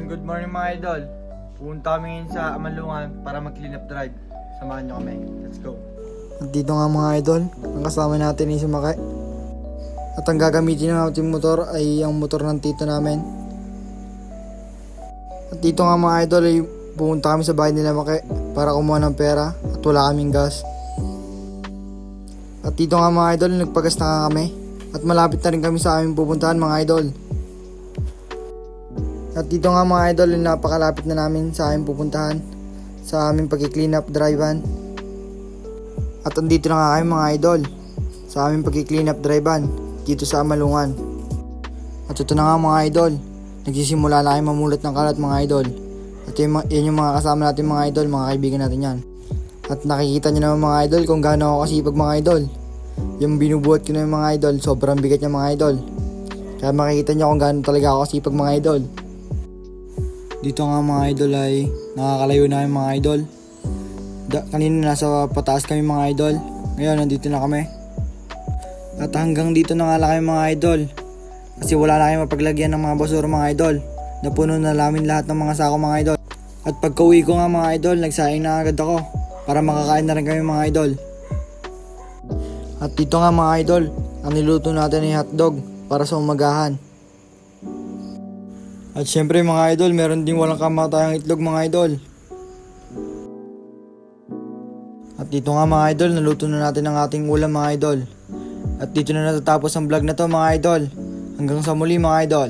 good morning mga idol. Pupunta kami ngayon sa Amalungan para mag-clean up drive. Samahan nyo kami. Let's go. At dito nga mga idol, ang kasama natin ay si Makay. At ang gagamitin ng ating motor ay ang motor ng tito namin. At dito nga mga idol ay pupunta kami sa bahay nila Makay para kumuha ng pera at wala kaming gas. At dito nga mga idol, nagpagas na nga kami. At malapit na rin kami sa aming pupuntahan mga idol. At dito nga mga idol, napakalapit na namin sa aming pupuntahan sa aming pag-clean up drive-an. At andito na nga kayo mga idol sa aming pag-clean up drive-an dito sa Amalungan. At ito na nga mga idol, nagsisimula na kayo mamulot ng kalat mga idol. At yan yung mga kasama natin mga idol, mga kaibigan natin yan. At nakikita nyo naman mga idol kung gaano ako kasipag mga idol. Yung binubuhat ko na yung mga idol, sobrang bigat niya mga idol. Kaya makikita nyo kung gaano talaga ako kasipag mga idol. Dito nga mga idol ay nakakalayo na yung mga idol. Kanina nasa pataas kami mga idol. Ngayon nandito na kami. At hanggang dito na nga lang kami mga idol. Kasi wala na kayong mapaglagyan ng mga basura mga idol. Napuno na namin lahat ng mga sako mga idol. At pagka-uwi ko nga mga idol, nagsaing na agad ako para makakain na rin kami mga idol. At dito nga mga idol, ang niluto natin ay hotdog para sa umagahan. At syempre mga idol, meron ding walang kamatayang itlog mga idol. At dito nga mga idol, naluto na natin ang ating ulam mga idol. At dito na natatapos ang vlog na to mga idol. Hanggang sa muli mga idol.